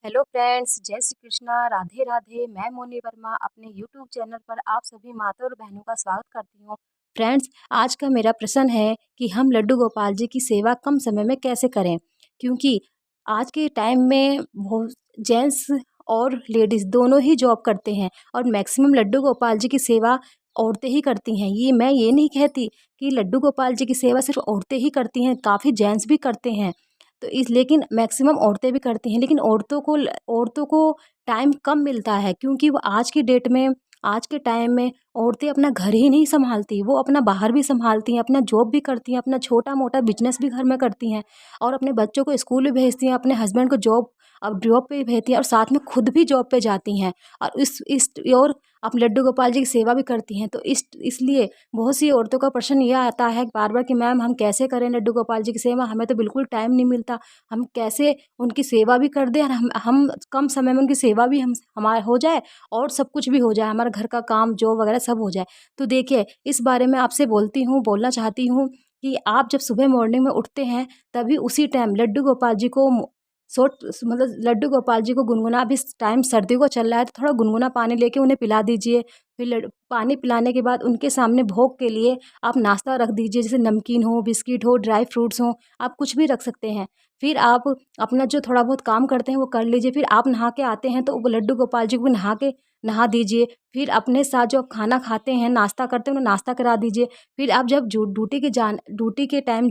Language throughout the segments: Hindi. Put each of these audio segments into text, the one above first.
हेलो फ्रेंड्स, जय श्री कृष्णा, राधे राधे। मैं मोनी वर्मा अपने यूट्यूब चैनल पर आप सभी माता और बहनों का स्वागत करती हूँ। फ्रेंड्स, आज का मेरा प्रश्न है कि हम लड्डू गोपाल जी की सेवा कम समय में कैसे करें, क्योंकि आज के टाइम में बहुत जेंट्स और लेडीज़ दोनों ही जॉब करते हैं और मैक्सिमम लड्डू गोपाल जी की सेवा औरतें ही करती हैं। मैं ये नहीं कहती कि लड्डू गोपाल जी की सेवा सिर्फ औरतें ही करती हैं, काफ़ी जेंट्स भी करते हैं। तो इस लेकिन मैक्सिमम औरतें भी करती हैं, लेकिन औरतों को टाइम कम मिलता है, क्योंकि वो आज के टाइम में औरतें अपना घर ही नहीं सँभालती, वो अपना बाहर भी सँभालती हैं, अपना जॉब भी करती हैं, अपना छोटा-मोटा बिज़नेस भी घर में करती हैं और अपने बच्चों को स्कूल भी भेजती हैं, अपने हस्बैंड को जॉब पे भी भेजती हैं और साथ में खुद भी जॉब पे जाती हैं और इस और आप लड्डू गोपाल जी की सेवा भी करती हैं। तो इसलिए बहुत सी औरतों का प्रश्न ये आता है बार-बार कि मैम हम कैसे करें लड्डू गोपाल जी की सेवा? हमें तो बिल्कुल टाइम नहीं मिलता। हम कैसे उनकी सेवा भी कर दें और हम कम समय में उनकी सेवा भी हम हमारा हो जाए और सब कुछ भी हो जाए, हमारा घर का काम, जॉब वगैरह सब हो जाए। तो देखिए, इस बारे में आपसे बोलना चाहती हूँ कि आप जब सुबह मॉर्निंग में उठते हैं, तभी उसी टाइम लड्डू गोपाल जी को लड्डू गोपाल जी को गुनगुना, अभी इस टाइम सर्दियों का चल रहा है तो थोड़ा गुनगुना पानी लेके उन्हें पिला दीजिए। फिर पानी पिलाने के बाद उनके सामने भोग के लिए आप नाश्ता रख दीजिए, जैसे नमकीन हो, बिस्किट हो, ड्राई फ्रूट्स हों, आप कुछ भी रख सकते हैं। फिर आप अपना जो थोड़ा बहुत काम करते हैं वो कर लीजिए। फिर आप नहा के आते हैं तो वो लड्डू गोपाल जी को नहा दीजिए। फिर अपने साथ जो आप खाना खाते हैं, नाश्ता करते हैं, उन्हें नाश्ता करा दीजिए। फिर आप जब ड्यूटी के टाइम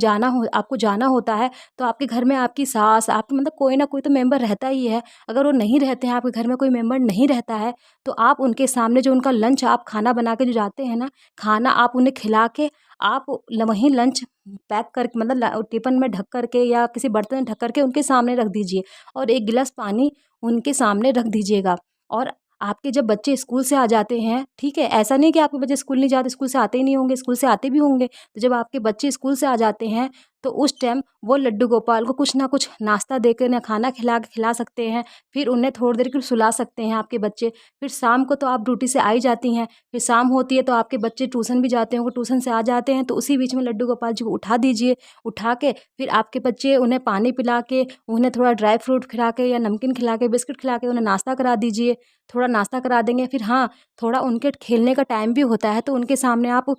आपको जाना होता है, तो आपके घर में आपकी सास, आपके मतलब कोई ना कोई तो मेंबर रहता ही है। अगर वो नहीं रहते हैं, आपके घर में कोई मेंबर नहीं रहता है, तो आप उनके सामने जो उनका लंच आप खाना बना के जो जाते हैं ना, खाना आप उन्हें खिला के आप वहीं लंच पैक कर मतलब टिफ़िन में ढक कर के या किसी बर्तन में ढक कर के उनके सामने रख दीजिए और 1 गिलास पानी उनके सामने रख दीजिएगा। और आपके जब बच्चे स्कूल से आ जाते हैं, ठीक है? ऐसा नहीं कि आपके बच्चे स्कूल नहीं जाते, स्कूल से आते ही नहीं होंगे, स्कूल से आते भी होंगे। तो जब आपके बच्चे स्कूल से आ जाते हैं, तो उस टाइम वो लड्डू गोपाल को कुछ ना कुछ नाश्ता देकर उन्हें खाना खिला सकते हैं। फिर उन्हें थोड़ी देर के लिए सुला सकते हैं आपके बच्चे। फिर शाम को तो आप ड्यूटी से आ ही जाती हैं, फिर शाम होती है तो आपके बच्चे ट्यूशन भी जाते होंगे, ट्यूशन से आ जाते हैं, तो उसी बीच में लड्डू गोपाल जी को उठा दीजिए। उठा के फिर आपके बच्चे उन्हें पानी पिला के, उन्हें थोड़ा ड्राई फ्रूट खिला के या नमकीन खिला के, बिस्किट खिला के उन्हें नाश्ता करा दीजिए। थोड़ा नाश्ता करा देंगे, फिर हाँ, थोड़ा उनके खेलने का टाइम भी होता है, तो उनके सामने आप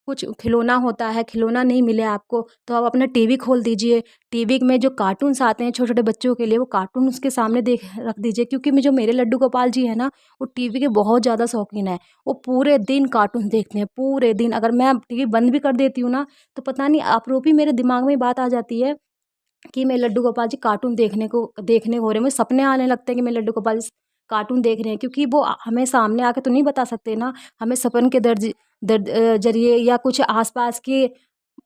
कुछ खिलौना होता है, खिलौना नहीं मिले आपको, तो आप अपना टीवी खोल दीजिए। टीवी में जो कार्टून्स आते हैं छोटे-छोटे बच्चों के लिए, वो कार्टून उसके सामने देख रख दीजिए, क्योंकि जो मेरे लड्डू गोपाल जी हैं ना, वो टीवी के बहुत ज़्यादा शौकीन हैं। वो पूरे दिन कार्टून देखते हैं, पूरे दिन। अगर मैं टीवी बंद भी कर देती हूँ ना, तो पता नहीं आप ही मेरे दिमाग में बात आ जाती है कि मैं लड्डू गोपाल जी कार्टून देखने हो रहे हैं। मुझे सपने आने लगते हैं कि मैं लड्डू गोपाल जी कार्टून देख रहे हैं, क्योंकि वो हमें सामने आके तो नहीं बता सकते ना, हमें सपन के ज़रिए या कुछ आस-पास के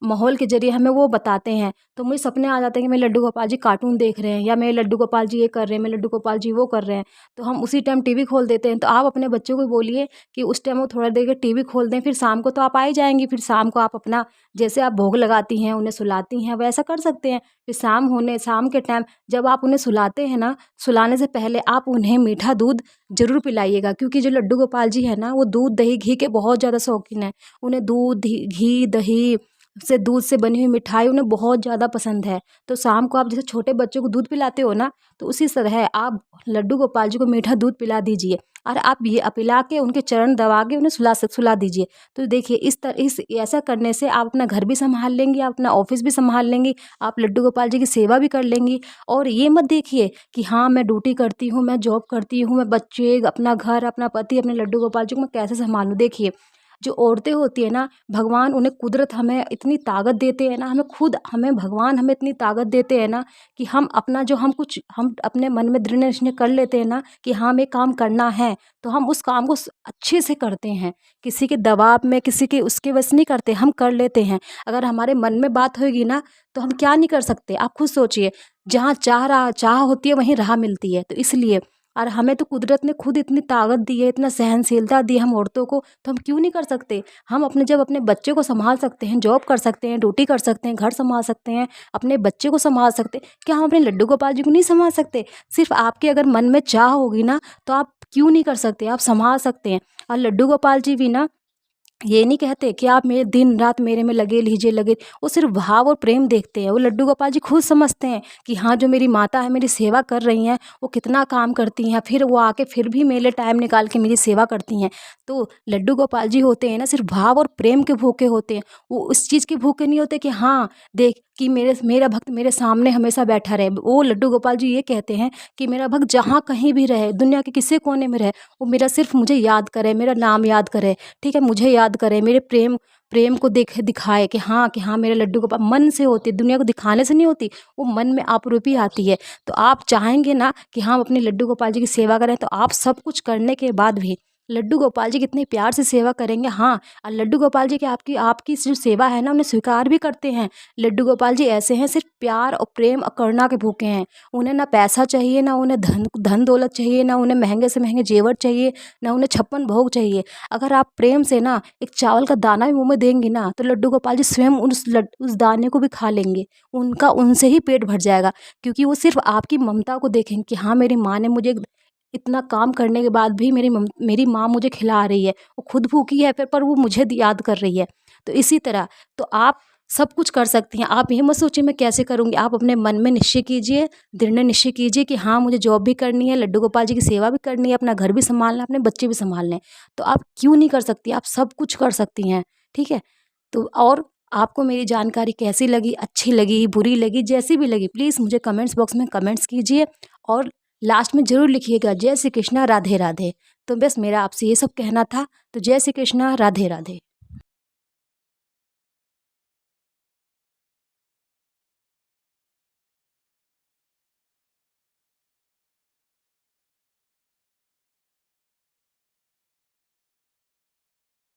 माहौल के ज़रिए हमें वो बताते हैं। तो मुझे सपने आ जाते हैं कि मेरे लड्डू गोपाल जी कार्टून देख रहे हैं या मेरे लड्डू गोपाल जी ये कर रहे हैं, मेरे लड्डू गोपाल जी वो कर रहे हैं। तो हम उसी टाइम टीवी खोल देते हैं। तो आप अपने बच्चों को बोलिए कि उस टाइम वो थोड़ा देर के टीवी खोल दें, फिर शाम को तो आप आ ही जाएँगी। फिर शाम को आप अपना जैसे आप भोग लगाती हैं, उन्हें सुलाती हैं, वैसा कर सकते हैं। फिर शाम के टाइम जब आप उन्हें सुलाते हैं ना, सुलाने से पहले आप उन्हें मीठा दूध ज़रूर पिलाइएगा, क्योंकि जो लड्डू गोपाल जी हैं ना, वो दूध, दही, घी के बहुत ज़्यादा शौकीन हैं। उन्हें घी, दही से दूध से बनी हुई मिठाई उन्हें बहुत ज़्यादा पसंद है। तो शाम को आप जैसे छोटे बच्चों को दूध पिलाते हो ना, तो उसी तरह आप लड्डू गोपाल जी को मीठा दूध पिला दीजिए और आप ये पिला के उनके चरण दबा के उन्हें सुला दीजिए। तो देखिए, ऐसा करने से आप अपना घर भी सँभाल लेंगी, आप अपना ऑफ़िस भी सँभाल लेंगी, आप लड्डू गोपाल जी की सेवा भी कर लेंगी। और ये मत देखिए कि हाँ, मैं ड्यूटी करती हूँ, मैं जॉब करती हूँ, मैं बच्चे, अपना घर, अपना पति, अपने लड्डू गोपाल जी को मैं कैसे सँभालूँ। देखिए, जो औरतें होती हैं ना, भगवान उन्हें कुदरत हमें इतनी ताकत देते हैं ना, हमें भगवान हमें इतनी ताकत देते हैं ना कि हम अपने मन में दृढ़ निश्चय कर लेते हैं ना कि हाँ, हमें काम करना है, तो हम उस काम को अच्छे से करते हैं। किसी के दबाव में, किसी के उसके वश नहीं करते, हम कर लेते हैं। अगर हमारे मन में बात होगी ना, तो हम क्या नहीं कर सकते। आप खुद सोचिए, जहाँ चाह होती है वहीं राह मिलती है। तो इसलिए और हमें तो कुदरत ने खुद इतनी ताकत दी है, इतना सहनशीलता दी है हम औरतों को, तो हम क्यों नहीं कर सकते। हम जब अपने बच्चे को संभाल सकते हैं, जॉब कर सकते हैं, ड्यूटी कर सकते हैं, घर संभाल सकते हैं, अपने बच्चे को संभाल सकते हैं, क्या हम अपने लड्डू गोपाल जी को नहीं संभाल सकते। सिर्फ आपके अगर मन में चाह होगी ना, तो आप क्यों नहीं कर सकते, आप संभाल सकते हैं। और लड्डू गोपाल जी भी ना ये नहीं कहते कि आप मेरे दिन रात मेरे में लगे लीजिए लगे। वो सिर्फ भाव और प्रेम देखते हैं। वो लड्डू गोपाल जी खुद समझते हैं कि हाँ, जो मेरी माता है मेरी सेवा कर रही हैं, वो कितना काम करती हैं, फिर वो आके फिर भी मेरे लिए टाइम निकाल के मेरी सेवा करती हैं। तो लड्डू गोपाल जी होते हैं ना, सिर्फ भाव और प्रेम के भूखे होते हैं। वो उस चीज़ के भूखे नहीं होते कि हाँ, देख कि मेरा भक्त मेरे सामने हमेशा बैठा रहे। वो लड्डू गोपाल जी ये कहते हैं कि मेरा भक्त जहाँ कहीं भी रहे, दुनिया के किसी कोने में रहे, वो मेरा सिर्फ मुझे याद करे, मेरा नाम याद करे, ठीक है, मुझे याद करे, मेरे प्रेम प्रेम को दिखाए कि हाँ मेरे लड्डू गोपाल मन से होती है, दुनिया को दिखाने से नहीं होती, वो मन में आपरूपी आती है। तो आप चाहेंगे ना कि हम अपने लड्डू गोपाल जी की सेवा करें, तो आप सब कुछ करने के बाद भी लड्डू गोपाल जी कितने प्यार से सेवा करेंगे। हाँ, और लड्डू गोपाल जी की आपकी आपकी जो सेवा है ना, उन्हें स्वीकार भी करते हैं। लड्डू गोपाल जी ऐसे हैं, सिर्फ प्यार और प्रेम और करुणा के भूखे हैं। उन्हें ना पैसा चाहिए, ना उन्हें धन धन दौलत चाहिए, ना उन्हें महंगे से महंगे जेवर चाहिए, ना उन्हें 56 भोग चाहिए। अगर आप प्रेम से ना एक चावल का दाना भी मुँह में देंगी ना, तो लड्डू गोपाल जी स्वयं उस दाने को भी खा लेंगे। उनका उनसे ही पेट भर जाएगा, क्योंकि वो सिर्फ़ आपकी ममता को देखेंगे कि हाँ, मेरी माँ ने मुझे इतना काम करने के बाद भी मेरी माँ मुझे खिला रही है। वो खुद भूखी है फिर पर वो मुझे याद कर रही है। तो इसी तरह तो आप सब कुछ कर सकती हैं। आप ये मत सोचिए मैं कैसे करूँगी, आप अपने मन में निश्चय कीजिए, दृढ़ निश्चय कीजिए कि हाँ, मुझे जॉब भी करनी है, लड्डू गोपाल जी की सेवा भी करनी है, अपना घर भी सँभालना है, अपने बच्चे भी सँभालने हैं। तो आप क्यों नहीं कर सकती? आप सब कुछ कर सकती हैं, ठीक है? तो और आपको मेरी जानकारी कैसी लगी, अच्छी लगी, बुरी लगी, जैसी भी लगी, प्लीज़ मुझे कमेंट्स बॉक्स में कमेंट्स कीजिए और लास्ट में ज़रूर लिखिएगा जय श्री कृष्णा, राधे राधे। तो बस मेरा आपसे ये सब कहना था। तो जय श्री कृष्णा, राधे राधे।